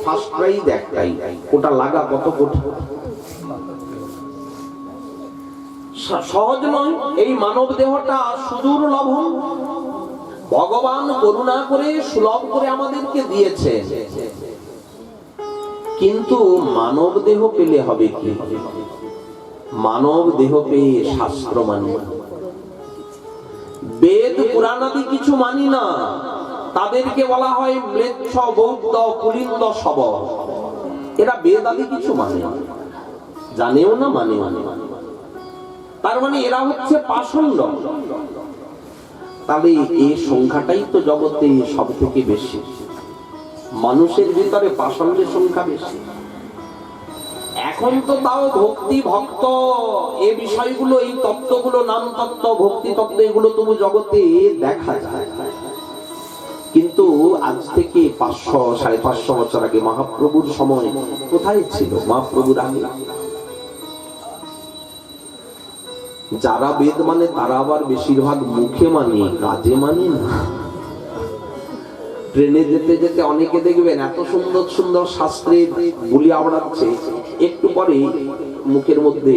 First prize একটাই, ওটা লাগা কত কঠিন। সহজ নয়। এই মানব দেহটা সুদূর লভন, ভগবান করুণা করে সুলভ করে আমাদেরকে দিয়েছে, কিন্তু মানব দেহ পেলে হবে কি? মানব দেহ পেয়ে শাস্ত্র মানি না, বেদ পুরাণ আদি কিছু মানি না, তাদেরকে বলা হয় ম্লেচ্ছ বৌদ্ধ পুলিন্দ শব। এরা বেদ আদি কিছু মানে না, জানেও না, মানেও না। তার মানে এরা হচ্ছে পাষণ্ড। তাহলে এই সংখ্যাটাই তো জগতে সব থেকে বেশি, মানুষের ভিতরে পাষণ্ডের সংখ্যা বেশি। এখন তো তাও ভক্তি ভক্ত এই বিষয়গুলো, এই তত্ত্বগুলো, নাম তত্ত্ব, ভক্তি তত্ত্ব, এগুলো তবু জগতে দেখা যায়। কিন্তু আজ থেকে 500-550 বছর আগে মহাপ্রভুর সময় কোথায় ছিল? মহাপ্রভুর আগে যারা বেদ মানে তারা আবার বেশিরভাগ মুখে মানে, কাজে মানে না। ট্রেনে যেতে যেতে অনেকে দেখবেন এত সুন্দর সুন্দর শাস্ত্রের বুলি আওড়াচ্ছে, একটু পরে মুখের মধ্যে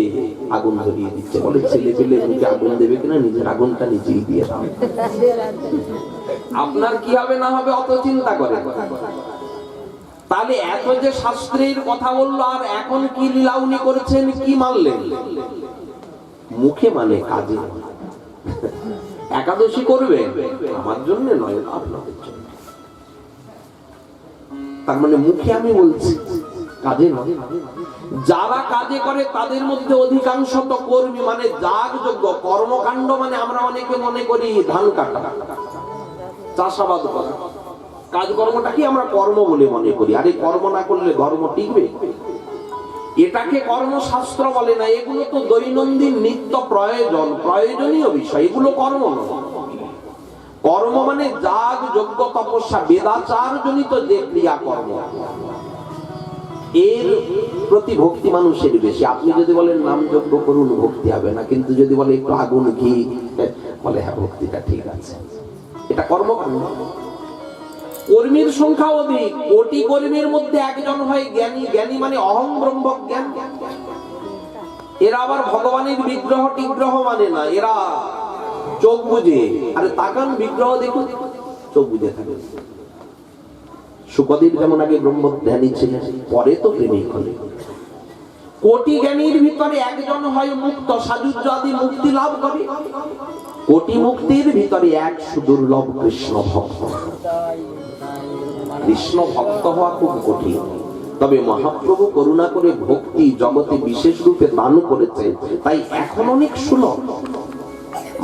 আগুন ধরিয়ে দিচ্ছে। বলে ছেলে পেলে মুখে আগুন দেবে কিনা, নিজের আগুনটা নিজেই দিয়ে দাও। আপনার কি হবে না হবে অত চিন্তা করে। তাহলে এত যে শাস্ত্রের কথা বললো, আর এখন কি লীলাউনি করেছেন, কি মানলেন? মুখে মানে, কাজে। একাদশী করবে আমার জন্য নয়, আপনাদের জন্য। তার মানে মুখে আমি বলছি, কাজে নয়। যারা কাজে করে তাদের মধ্যে অধিকাংশ তো কর্মী, মানে যাগযজ্ঞ কর্মকাণ্ড। মানে আমরা অনেকে মনে করি ধান কাটা, চাষাবাদ করা, কাজকর্মটা কি আমরা কর্ম বলে মনে করি। আর এই কর্ম না করলে ধর্ম টিকবে? এটাকে কর্মশাস্ত্র বলে না, এগুলো তো দৈনন্দিন নিত্য প্রয়োজনীয় বিষয়, এগুলো কর্ম নয়। কর্ম মানে যাগ যজ্ঞ তপস্যা, বেদাচার জনিত যে ক্রিয়া কর্ম, এর প্রতি ভক্তি মানুষের বেশি। আপনি যদি বলেন নাম যজ্ঞ করুন, ভক্তি হবে না। কিন্তু যদি বলে একটু আগুন ঘি, বলে হ্যাঁ ভক্তিটা ঠিক আছে। এটা কর্মকাণ্ড। কর্মীর সংখ্যা অধিক, কোটি কর্মীর মধ্যে একজন হয় জ্ঞানী। জ্ঞানী মানে অহং ব্রহ্ম জ্ঞান। এরা আবার ভগবানের বিগ্রহ টিগ্রহ মানে না, এরা চোখ বুঝে। আরে তাকান বিগ্রহ দেখুন, চোখ বুঝে থাকে। শুকদেব যেমন আগে ব্রহ্ম ধ্যানী ছিলেন, পরে তো প্রেমিক হলেন। কোটি জ্ঞানীর ভিতরে একজন হয় মুক্ত, সাযুজ্য আদি মুক্তি লাভ করে। কোটি মুক্তির ভিতরে এক সুদুর্লভ কৃষ্ণ ভক্ত। কৃষ্ণ ভক্ত হওয়া খুব কঠিন, তবে মহাপ্রভু করুণা করে ভক্তি জগতে বিশেষ রূপে দান করেছেন, তাই এখন অনেক সুলভ।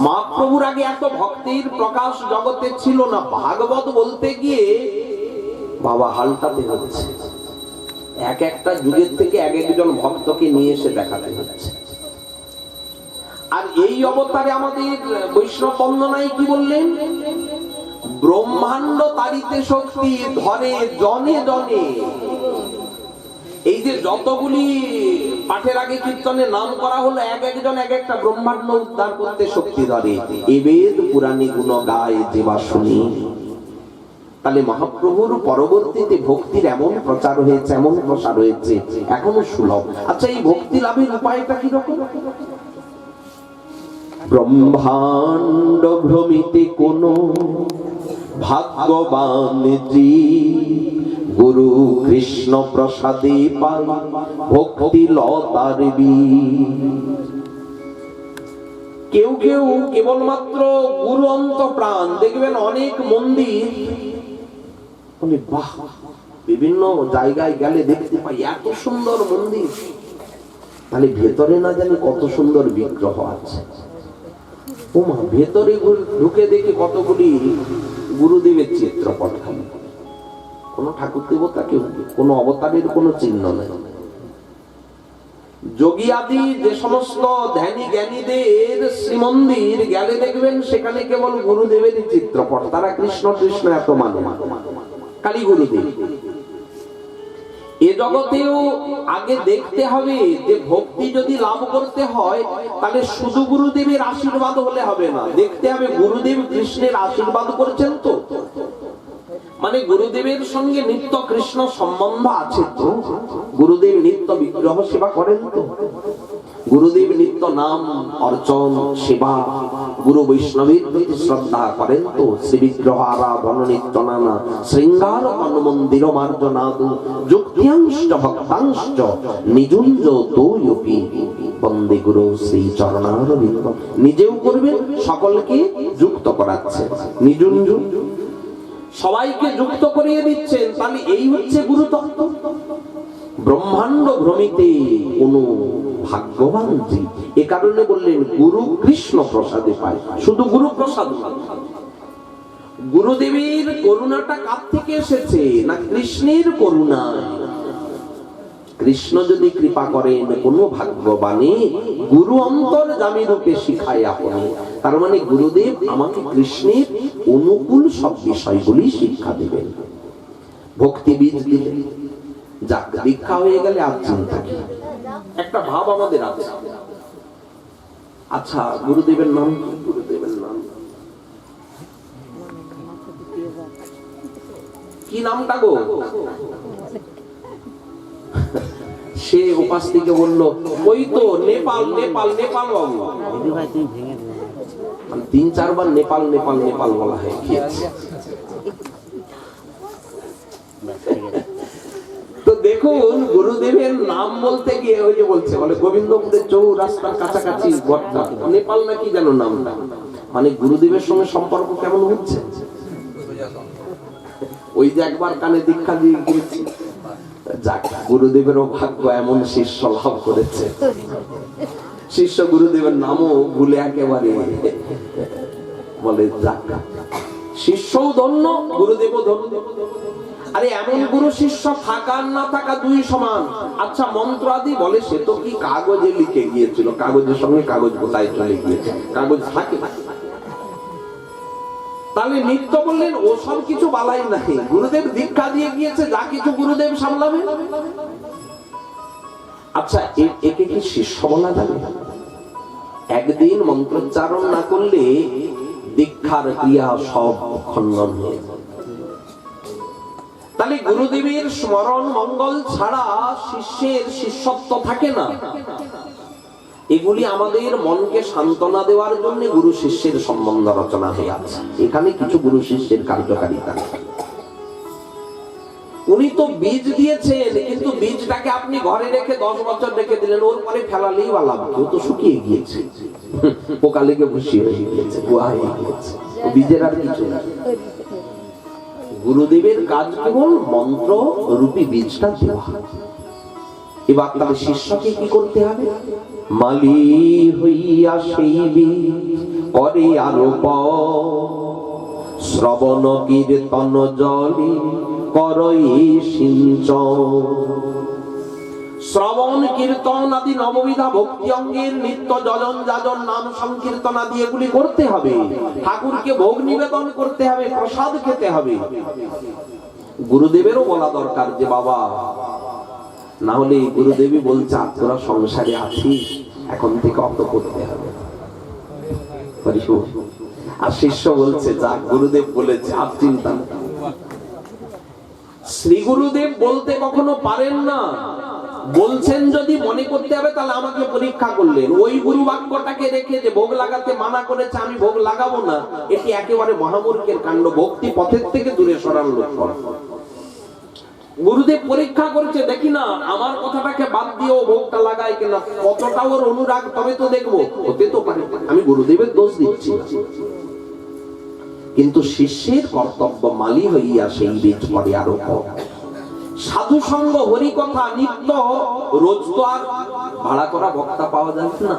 মহাপ্রভুর আগে এত ভক্তির প্রকাশ জগতে ছিল না। ভাগবত বলতে গিয়ে বাবা হালটাতে হচ্ছে, এক একটা যুগের থেকে এক একজন ভক্তকে নিয়ে এসে দেখাতে হচ্ছে। আর এই অবতারে আমাদের বৈষ্ণব বন্দনায় কি বললেন? ব্রহ্মাণ্ড তারিতে শক্তি ধরে জনে জনে। এই যে যতগুলি পাঠের আগে কীর্তনে নাম করা হলো, এক একজন এক একটা ব্রহ্মাণ্ড উদ্ধার করতে শক্তি ধরে। এ বেদ পুরাণী গুণ গায় যেবা শুনি। তাহলে মহাপ্রভুর পরবর্তীতে ভক্তির এমন প্রচার হয়েছে, এমন প্রসার হয়েছে, এখনো সুলভ। আচ্ছা, এই ভক্তি লাভের উপায়টা কিরকম? ব্রহ্মাণ্ড ভ্রমিতে কোন ভাগ্যবান গুরু কৃষ্ণ প্রসাদে পাই ভক্তি লতার কেউ কেউ কেবলমাত্র গুরু অন্ত প্রাণ। দেখবেন অনেক মন্দির, বাহ, বিভিন্ন জায়গায় গেলে দেখতে পাই এত সুন্দর মন্দির, তাহলে ভেতরে না জানি কত সুন্দর বিগ্রহ আছে। ওমা, ভেতরে ঢুকে দেখি কতগুলি গুরুদেবের চিত্রপট, খালি কোন ঠাকুর দেবতা, কেউ কোন অবতারের কোন চিহ্ন নেই। যোগী আদি যে সমস্ত ধ্যানী জ্ঞানীদের শ্রীমন্দির গেলে দেখবেন সেখানে কেবল গুরুদেবের চিত্রপট। তারা কৃষ্ণ কৃষ্ণ এত মানে, কালী গুরুদেব। এ জগতেও আগে দেখতে হবে যে ভক্তি যদি লাভ করতে হয়, তাহলে শুধু গুরুদেবের আশীর্বাদ হলে হবে না, দেখতে হবে গুরুদেব কৃষ্ণের আশীর্বাদ করেছেন তো। মানে গুরুদেবের সঙ্গে নিত্য কৃষ্ণ সম্বন্ধ আছে তো? গুরুদেব নিত্য বিগ্রহ সেবা করেন তো? গুরুদেব নিত্য নাম অর্চন সেবা, গুরু বৈষ্ণবের প্রতি শ্রদ্ধা করেন তো? শ্রী বিগ্রহ আরাধন নিত্য নানা শৃঙ্গার মন্দির মার্জনাদু যুক্তিয়াংশ ভক্তাংশ নিজুঞ্জ দৌয়পি বন্দে গুরু শ্রী চরণারবিন্দ। নিজেও করবেন, সকলকে যুক্ত করাচ্ছে, নিজুঞ্জ সবাইকে যুক্ত করিয়ে দিচ্ছেন। তাহলে এই হচ্ছে গুরুতত্ত্ব। ব্রহ্মাণ্ড ভ্রমিতে কোন ভাগ্যবান জীব, এ কারণে বললেন গুরু কৃষ্ণ প্রসাদে পায়। শুধু গুরু প্রসাদ নয়, গুরুদেবের করুণাটা কার থেকে এসেছে? না কৃষ্ণের করুণায়। কৃষ্ণ যদি কৃপা করেন কোন ভাগ্যবানে গুরু অন্তর্যামী রূপে শিখায় আপনি, তার মানে গুরুদেব আমাকে কৃষ্ণের অনুকূল সব বিষয়গুলি শিক্ষা দেবেন। ভক্তি বীজ দিলেন, যাক দীক্ষা হয়ে গেলে আর চিন্তা কি। একটা ভাব আমাদের আছে, আচ্ছা গুরুদেবের নাম কি? গুরুদেবের নাম কি? নামটা গো? সে উপাস থেকে বললো ওই তো নেপাল নেপাল নেপাল বাবু। 3-4 বার নেপাল নেপাল নেপাল বলা হয়। তো দেখুন গুরুদেবের নাম বলতে গিয়ে ওই যে বলছে, বলে গোবিন্দপুরের চৌরাস্তার কাছাকাছি বটনা, নেপাল নাকি যেন নামটা। মানে গুরুদেবের সঙ্গে সম্পর্ক কেমন হচ্ছে? ওই যে একবার কানে দীক্ষা দিয়ে গিয়েছি। যাক, গুরুদেবেরও ভাগ্য এমন শিষ্য লাভ করেছে, শিষ্য গুরুদেবের নামও ভুলে একেবারে বলে যাক, শিষ্যও ধন্য, গুরুদেবও ধন্য। আরে এমন গুরু শিষ্য থাকা না থাকা দুই সমান। আচ্ছা মন্ত্র আদি বলে, সে তো কি কাগজে লিখে গিয়েছিল, কাগজের সঙ্গে কাগজ কোথায় চলে গিয়েছে, কাগজ থাকে। তাহলে নিত্য বললেন ও সব কিছু বালাই নাই, গুরুদেব দীক্ষা দিয়ে গিয়েছে, যা কিছু গুরুদেব সামলাবে। আচ্ছা একে কি শিষ্য বলা যাবে? একদিন মন্ত্রোচ্চারণ না করলে দীক্ষার ক্রিয়া সব খণ্ডন হয়ে যায়। তাহলে গুরুদেবের স্মরণ মঙ্গল ছাড়া শিষ্যের শিষ্যত্ব থাকে না। এগুলি আমাদের মনকে সান্ত্বনা দেওয়ার জন্য গুরু শিষ্যের সম্বন্ধ রচনা হয়ে আছে। এখানে কিছু গুরু শিষ্যের কার্যকারিতা। উনি তো বীজ দিয়েছেন, কিন্তু বীজটাকে আপনি ঘরে রেখে 10 বছর রেখে দিলেন, ওর পরে ফেলালেই বালা, ও তো শুকিয়ে গিয়েছে, পোকা লেগে ভুসি হয়ে গিয়েছে, গুয়া হয়ে গিয়েছে, বীজের আর কিছু না। গুরুদেবের কাজ কেবল মন্ত্র রূপী বীজটা দেওয়া। এবার তাহলে শিষ্যকে কি করতে হবে? মালি হইয়া সেই বীজ করে আরোপ, শ্রবণ কীর্তন জলে করই সিঞ্চন। শ্রবণ কীর্তন আদি নববিধা ভক্তি অঙ্গের নিত্য যজন যাজন নাম সংকীর্তন আদি এগুলি করতে হবে। ঠাকুরকে ভোগ নিবেদন করতে হবে, প্রসাদ খেতে হবে। গুরুদেবেরও বলা দরকার যে বাবা, না হলে গুরুদেবী বলছে তোরা সংসারে আছিস, এখন থেকে অত করতে হবে। আর শিষ্য বলছে যা গুরুদেব বলেছে আর চিন্তা না। শ্রী গুরুদেব বলতে কখনো পারেন না, বলছেন যদি মনে করতে হবে তাহলে আমাকে পরীক্ষা করলেন। ওই গুরু বাক্যটাকে রেখে যে ভোগ লাগাতে মানা করেছে আমি ভোগ লাগাবো না, এটি একেবারে মহামূর্খের কাণ্ড, ভক্তি পথের থেকে দূরে সরানোর লক্ষণ। গুরুদেব পরীক্ষা করছে, দেখি না আমার কথাটাকে বাদ দিয়ে ও ভোগটা লাগায় কিনা, কতটা ওর অনুরাগ, তবে তো দেখবো। হতে তো পারে, আমি গুরুদেবের দোষ দিচ্ছি না, কিন্তু শিষ্যের কর্তব্য মালি হইয়া সেই বীজ করে আরোপ। সাধু সঙ্গ হরি কথা নিত্য, রোজ তো আর ভাড়া করা বক্তা পাওয়া যায় না,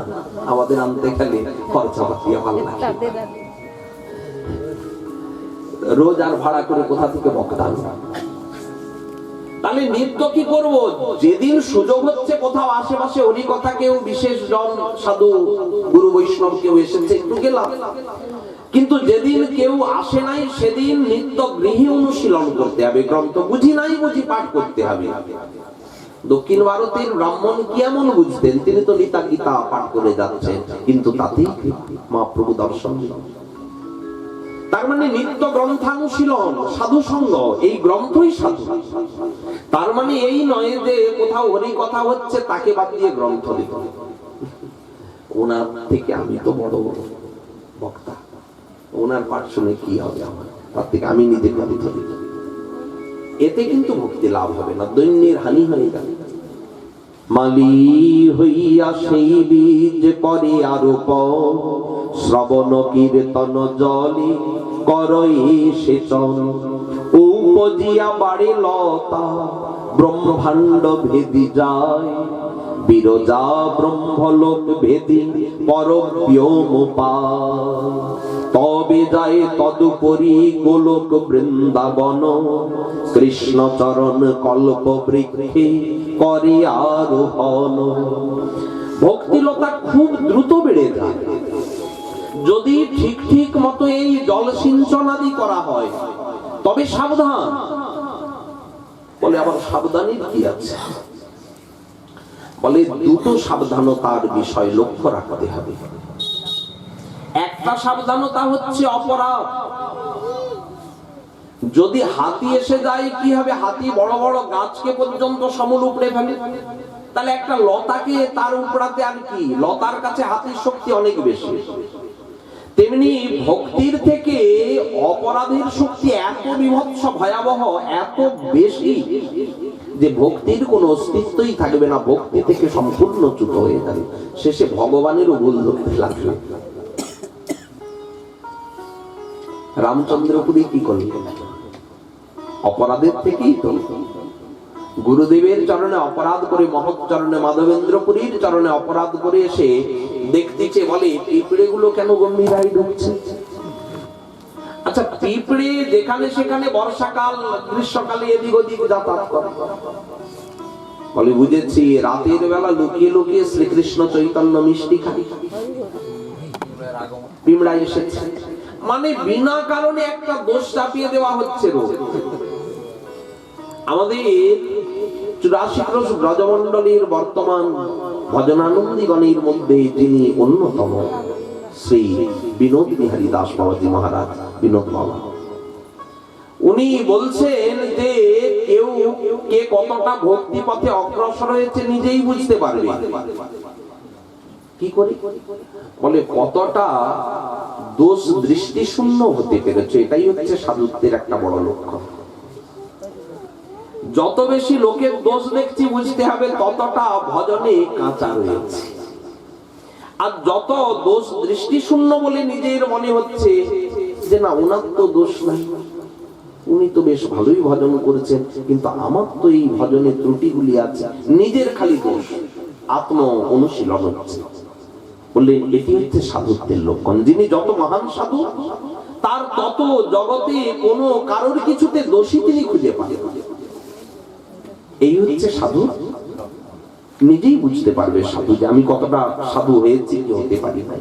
আমাদের আনতে গেলে খরচা পাতিয়ে ভালো লাগে, রোজ আর ভাড়া করে কোথা থেকে বক্তা আনবে? তাহলে নিত্য কি করব? যেদিন সুযোগ হচ্ছে কোথাও আশেপাশে হরি কথা, কেউ বিশেষ জন সাধু গুরু বৈষ্ণব কেউ এসেছে, একটু গেলাম। কিন্তু যেদিন কেউ আসে নাই সেদিন নিত্য গৃহী অনুশীলন করতে হবে, গ্রন্থ বুঝি নাই বুঝি পাঠ করতে হবে। দক্ষিণ ভারতের ব্রাহ্মণ কি এমন বুঝতেন, তিনি তো গীতা গীতা পাঠ করে যাচ্ছেন, কিন্তু তাতেই মহাপ্রভু দর্শন। তার মানে নিত্য গ্রন্থানুশীলন, সাধু সঙ্গ, এই গ্রন্থই সাধু। তার মানে এই নয় যে কোথাও হরি কথা হচ্ছে তাকে বাদ দিয়ে গ্রন্থ লিখো। ওনার থেকে আমি তো বড় বক্তা, ওনার পাঠ শুনে কি হবে আমার, তার থেকে আমি নিজে গ্রন্থ লিখব, এতে কিন্তু ভক্তি লাভ হবে না, দৈন্যের হানি হয়ে যাবে। মালি হইয়া সেই বীজ করে আরোপ, শ্রবণ কীর্তন জলে করই সেচন, উপজিয়া বাড়ে লতা ব্রহ্মাণ্ড ভেদি যায়, বিরজা ব্রহ্মলোক ভেদি পরব্যোম পায়, তবে যায় তদুপরি গোলক বৃন্দাবন, কৃষ্ণ চরণ কল্প বৃক্ষে করে আরোহণ। ভক্তিলতা খুব দ্রুত বেড়ে যায় যদি ঠিক ঠিক মতো এই জল সিঞ্চন আদি করা হয়, তবে সাবধান। বলে আবার সাবধানের কি আছে? বলে দুটো সাবধানতার বিষয় লক্ষ্য রাখতে হবে। একটা সাবধানতা হচ্ছে অপরাধ। যদি হাতি এসে যায় কি হবে? হাতি বড় বড় গাছকে পর্যন্ত সমূল উপড়ে ফেলে, তাহলে একটা লতাকে তার উপড়াতে আর কি, লতার কাছে হাতির শক্তি অনেক বেশি। তেমনি ভক্তির থেকে অপরাধের শক্তি এত বিভৎস ভয়াবহ, এত বেশি যে ভক্তির কোনো অস্তিত্বই থাকবে না, ভক্তি থেকে সম্পূর্ণ চ্যুত হয়ে যাবে, শেষে ভগবানেরও ভুল ধরতে লাগবে। রামচন্দ্রপুরী কি করলেন? অপরাধের থেকেই তো গুরুদেবের চরণে অপরাধ করে, মহৎ চরণে মাধবেন্দ্রপুরীর চরণে অপরাধ করে এসে দেখতেছে, বলে পিঁপড়ে গুলো কেন গম্ভীরায় ঢুকছে? আচ্ছা, পিঁপড়ে যেখানে সেখানে বর্ষাকাল গ্রীষ্মকালে এদিক ওদিক যাতায়াত করে, বলে বুঝেছি রাতের বেলা লুকিয়ে লুকিয়ে শ্রীকৃষ্ণ চৈতন্য মিষ্টি খাই, পিঁপড়া এসেছে মানে বিনা কারণে একটা দোষ চাপিয়ে দেওয়া হচ্ছে। আমাদের 84 ব্রজমণ্ডলীর বর্তমান ভজনানন্দীগণের মধ্যে যিনি অন্যতম, শ্রী বিনোদ বিহারী দাস বাবাজি মহারাজ, বিনোদ বাবা, উনি বলছেন যে কেউ কে কতটা ভক্তি পথে অগ্রসর হয়েছে নিজেই বুঝতে পারবে। কি করে? বলে কতটা দোষ দৃষ্টি শূন্য হতে পেরেছে, এটাই হচ্ছে সাধুত্বের একটা বড় লক্ষ্য। যত বেশি লোকের দোষ দেখছি বুঝতে হবে ততটা ভজনে কাঁচা রয়েছে, আর যত দোষ দৃষ্টি শূন্য বলে নিজের মনে হচ্ছে যে না ওনার তো দোষ নাই, উনি তো বেশ ভালোই ভজন করেছেন, কিন্তু আমার তো এই ভজনে ত্রুটিগুলি আছে, নিজের খালি দোষ, আত্ম অনুশীলন হচ্ছে। বললেন এটি হচ্ছে সাধুত্বের লক্ষণ। যিনি যত মহান সাধু তার তত জগতে কোনো কারোর কিছুতে দোষী তিনি খুঁজে পান। এই হচ্ছে সাধু, নিজেই বুঝতে পারবে সাধু যে আমি কতটা সাধু হয়েছি কি হতে পারি না।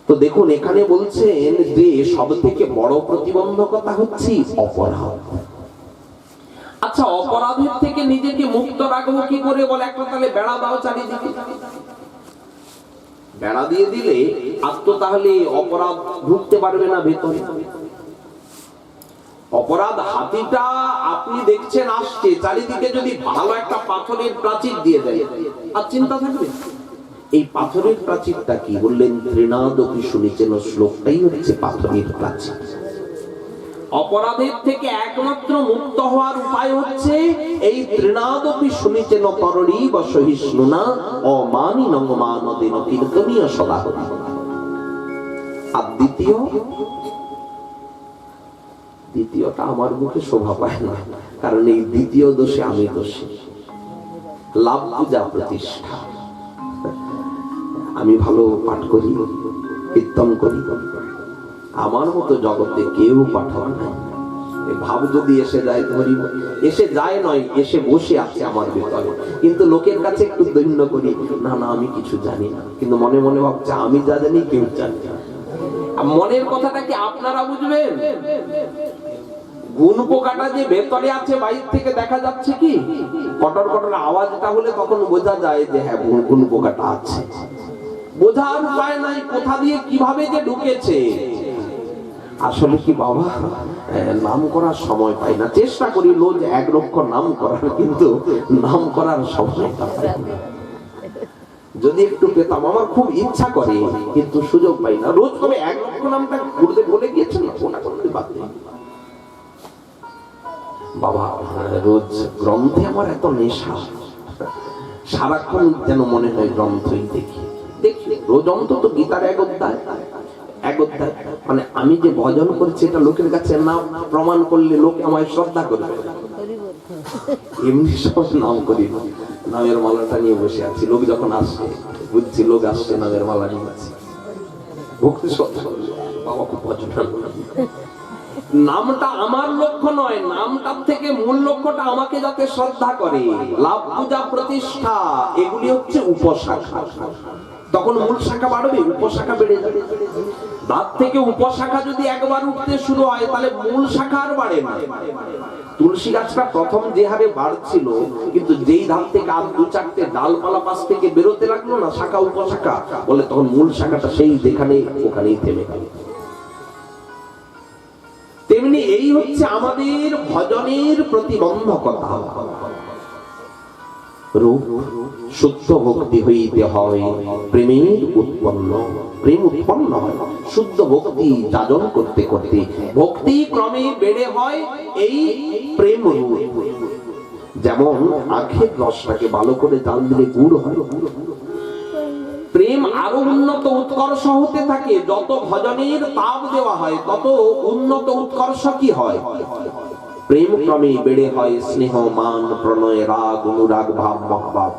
তো দেখুন এখানে বলছেন যে সব থেকে বড় প্রতিবন্ধকতা হচ্ছে অপরাধ। আচ্ছা, অপরাধের থেকে নিজেকে মুক্ত রাখবো কি করে? বলে একটা তাহলে বেড়া দাও চারিদিকে, বেড়া দিয়ে দিলে আর তো তাহলে অপরাধ ঢুকতে পারবে না ভেতরে। অপরাধ হাতিটা আপনি দেখছেন আসছে, চারিদিকে যদি ভালো একটা পাথরের প্রাচীর দিয়ে দেয় আর চিন্তা থাকবে? এই পাথরের প্রাচীরটা কি? বললেন তৃণাদপি শুনেছেন, শ্লোকটাই হচ্ছে পাথরের প্রাচীর। অপরাধের থেকে একমাত্র মুক্ত হওয়ার উপায় হচ্ছে এই তৃণাদপি শুনেছেন তরণী বা সহিষ্ণু না অমানি নঙ্গমানদেন কীর্তনীয় সদা। আর দ্বিতীয়টা আমার মুখে শোভা পায় না, কারণ এই দ্বিতীয় দোষে আমি দোষী। লাভ পূজা প্রতিষ্ঠা, আমি ভালো পাঠ করি, কীর্তন করি, আমার মতো জগতে কেউ পাঠাবে না। ভাব যদি এসে যায়, ধরি এসে যায় নয়, এসে বসে আছে আমার ভিতরে, কিন্তু লোকের কাছে একটু দৈন্য করি, না না আমি কিছু জানি না, কিন্তু মনে মনে ভাবছে আমি যা জানি কেউ জানে না। মনের কথাটা কি আপনারা বুঝবেন? গুণ পোকাটা যে ভেতরে আছে বাইরে থেকে দেখা যাচ্ছে কি? কটর কটর আওয়াজটা হলে তখন বোঝা যায় যে হ্যাঁ গুণ পোকাটা আছে। বোঝার উপায় নাই কোথা দিয়ে কিভাবে যে ঢুকেছে। আসলে কি বাবা নাম করার সময় পাই না, চেষ্টা করি রোজ 1 লক্ষ নাম করার, কিন্তু নাম করার সময়টা পাই না। যদি একটু পেতাম, আমার খুব ইচ্ছা করে কিন্তু সুযোগ পাই না। রোজ কবে 1 লক্ষ নামটা গুরুদেব বলে গিয়েছেন না, কোনা করতে বাদ নেই বাবা। রোজ গ্রন্থে আমার এত নেশা, সারাক্ষণ যেন মনে হয় গ্রন্থই দেখি দেখি। রোজ অন্তত গীতার 1 অধ্যায় মানে আমি যে ভজন করছি এটা লোকের কাছে না প্রমাণ করলে লোক আমায় শ্রদ্ধা করবে। এমনি সব নাম করি না, নামের মালাটা নিয়ে বসে আছি। লোক যখন আসছে বুঝছি লোক আসছে, নামের মালা নিয়ে আছি, ভক্তি শ্রদ্ধা বাবা খুব ভজন। নামটা আমার লক্ষ্য নয়, নামটার থেকে মূল লক্ষ্যটা আমাকে যাতে শ্রদ্ধা করে। লাভ পূজা প্রতিষ্ঠা এগুলি হচ্ছে উপশাখা। তখন মূল শাখা বাড়বে, উপশাখা বেড়ে যাবে। দাঁত থেকে উপশাখা যদি একবার উঠতে শুরু হয় তাহলে মূল শাখা আর বাড়ে না। তুলসী গাছটা প্রথম যে হারে বাড়ছিল, কিন্তু যেই ধাপ থেকে আর 2-4টে ডালপালা পাশ থেকে বেরোতে লাগলো না, শাখা উপশাখা বলে, তখন মূল শাখাটা সেই যেখানে ওখানেই থেমে গেল। তেমনি এই হচ্ছে আমাদের ভজনের প্রতিবন্ধকতা। রূপ শুদ্ধ ভক্তি হইতে হয়, প্রেমের উৎপন্ন, প্রেম উৎপন্ন হয় শুদ্ধ ভক্তি যাজন করতে করতে। ভক্তি ক্রমে বেড়ে হয় এই প্রেম রূপ। যেমন আখের রসটাকে ভালো করে জাল দিলে গুড় হয়, প্রেম আরো উন্নত উৎকর্ষ হতে থাকে। যত ভজনের তাপ দেওয়া হয় তত উন্নত উৎকর্ষ কি হয়, প্রেম ক্রমে বেড়ে হয় স্নেহ, মান, প্রণয়, রাগ, অনুরাগ, ভাব, মহাভাব।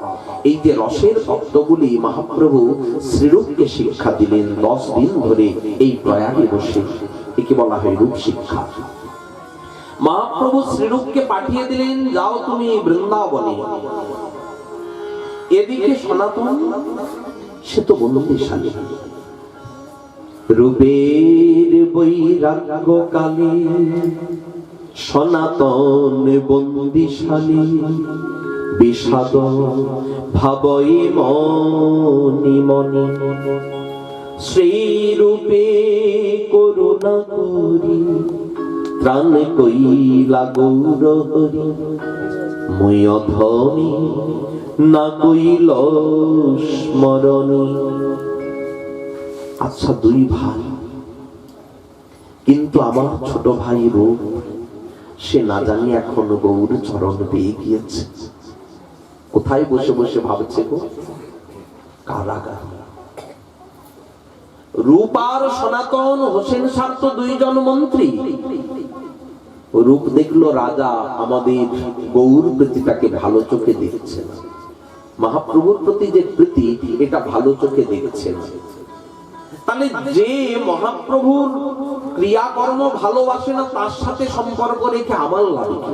এই যে রসের তত্ত্বগুলি মহাপ্রভু শ্রীরূপকে শিক্ষা দিলেন 10 দিন ধরে এই প্রয়াগে বসে। একে বলা হয় রূপ শিক্ষা। মহাপ্রভু শ্রীরূপকে পাঠিয়ে দিলেন, যাও তুমি বৃন্দাবনে। এদিকে সনাতন সে তো বন্দিশালী, রূপের বৈরাগ্য কালে সনাতন বন্দিশালী। বিষাদ ভাবই মনি মনি, শ্রীরূপে করুণা করি ত্রাণ কইলা গৌর হরি। মই অধমি না কইল স্মরণী। আচ্ছা 2 ভাই, কিন্তু আমার ছোট ভাই রূপ সে না জানি এখন গৌর চরণ পেয়ে গিয়েছে। কোথায় বসে বসে ভাবছে গো, কারাগার। রূপ আর সনাতন হোসেন সার তো 2 জন মন্ত্রী। রূপ দেখলো রাজা আমাদের গৌর প্রীতিটাকে ভালো চোখে দেখছে না, মহাপ্রভুর প্রতি যে প্রীতি এটা ভালো চোখে দেখছে না। তাহলে যে মহাপ্রভুর ক্রিয়াকর্ম ভালোবাসে না তার সাথে সম্পর্ক রেখে আমার লাভ কি?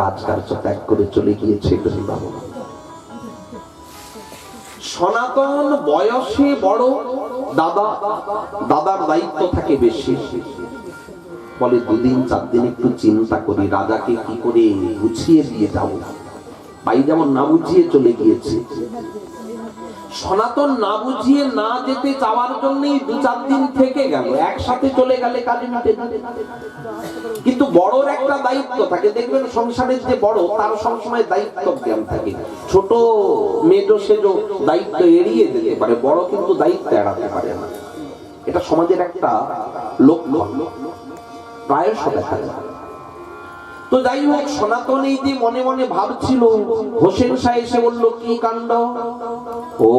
রাজকার্য ত্যাগ করে চলে গিয়েছে বৃন্দাবন। সনাতন বয়সে বড়, দাদার দায়িত্ব থাকে বেশি। বলে 2 দিন 4 দিন একটু চিন্তা করি রাজাকে কি করে বুঝিয়ে দিয়ে যাবো। ভাই যেমন না বুঝিয়ে চলে গিয়েছে। সনাতন না বুঝিয়ে না যেতে চাওয়ার জন্যই 2-4 দিন থেকে গেল, একসাথে চলে গেলে কাজে মিটে। কিন্তু বড়র একটা দায়িত্ব থাকে, দেখবেন সংসারের যে বড় তার সবসময় দায়িত্ব জ্ঞান থাকে। ছোট মেজো সেজো দায়িত্ব এড়িয়ে যেতে পারে, বড় কিন্তু দায়িত্ব এড়াতে পারে না। এটা সমাজের একটা লক্ষণ, প্রায়শ দেখা যায়। তো যাই হোক, সনাতন এই যে মনে মনে ভাবছিল, হোসেন শাহ এসে বলল, কি কাণ্ড, ও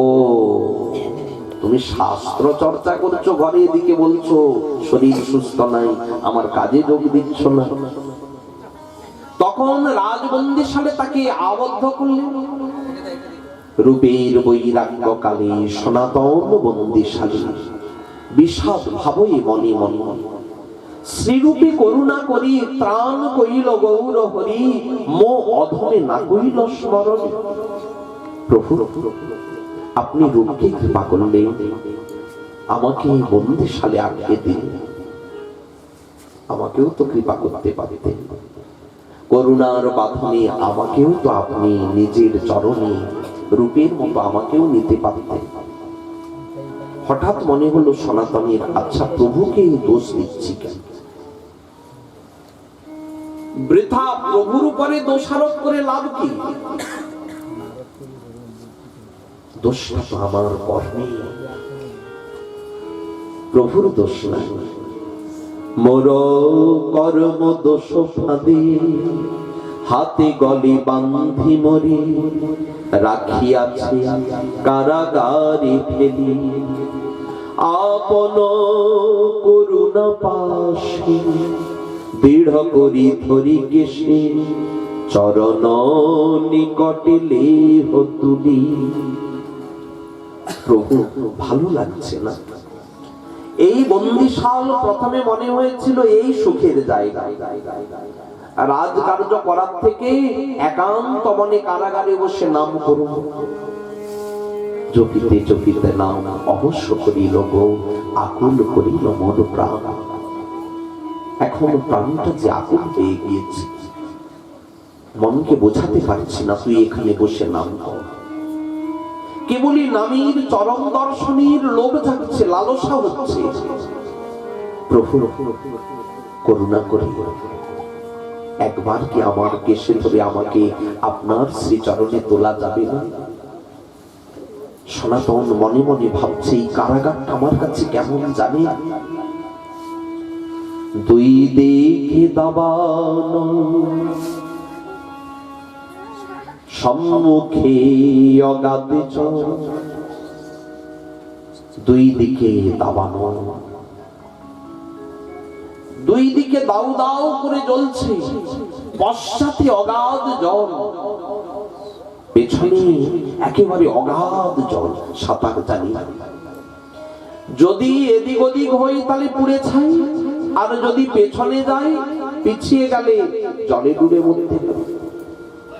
তুমি শাস্ত্র চর্চা করছো ঘরে, এদিকে বলছো শরীর সুস্থ নাই, আমার কাজে যোগ দিচ্ছ না। তখন রাজবন্দিশালে তাকে আবদ্ধ করলেন। রূপের বৈরাগ্য কালে সনাতন বন্দিশালী। বিষাদ ভাবই মনে মনে, শ্রীরূপে করুণা করি ত্রাণ কইল গৌর হরি। মো অধমে না কইল স্মরণ। প্রভু আপনি রূপকে কৃপা করলেন, আমাকে বন্দিশালে আটকে দিন, আমাকেও তো কৃপা করতে পারতেন। করুণার বাঁধনে আমাকেও তো আপনি নিজের চরণে রূপের মতো আমাকেও নিতে পারতেন। হঠাৎ মনে হলো সনাতনীর, আচ্ছা প্রভুকে দোষ দিচ্ছি কেন? বৃথা প্রভুর উপরে দোষারোপ করে লাভ কি? দোষটা তো আমার কর্মে, প্রভুর দোষ নাই। মোর কর্ম দোষ ফাঁদে হাতে গলে বান্ধি মরি, রাখিয়াছে কারাগারে ফেলি, আপন করুণা পাশে দৃঢ় করি ধরি কেশে, চরণ নিকটে লেহ তুলি। প্রভু ভালো লাগছে না। এই বন্দিশাল প্রথমে মনে হয়েছিল এই সুখের জায়গা, রাজকার্য করার থেকে একান্ত মনে কারাগারে বসে নাম করব। জপিতে জপিতে নাম অবশ্য করিল গো, আকুল করিল মন প্রাণ। এখন প্রাণটা যে আকুল হয়ে গিয়েছে, মনকে বোঝাতে পারছি না তুই এখানে বসে নাম কর। কেবলই নামের চরম দর্শনের লোভ যাচ্ছে, লালসা হচ্ছে। প্রভু করুণা করে একবার কি আমার কেশে ধরে আমাকে আপনার শ্রীচরণে তোলা যাবে না? সনাতন মনে মনে ভাবছে এই কারাগারটা আমার কাছে কেমন জানে। দুই দিকে দাবানো, সম্মুখে অগাধ জল, দুই দিকে দাবানো, দুই দিকে দাউ দাউ করে জ্বলছে, পশ্চাতে অগাধ জল, পেছনে একেবারে অগাধ জল। সাঁতার জানি না, যদি এদিক ওদিক হই তাহলে পুড়ে ছাই, আর যদি পেছনে যাই পিছিয়ে গেলে জলে ডুবে মরতে হবে।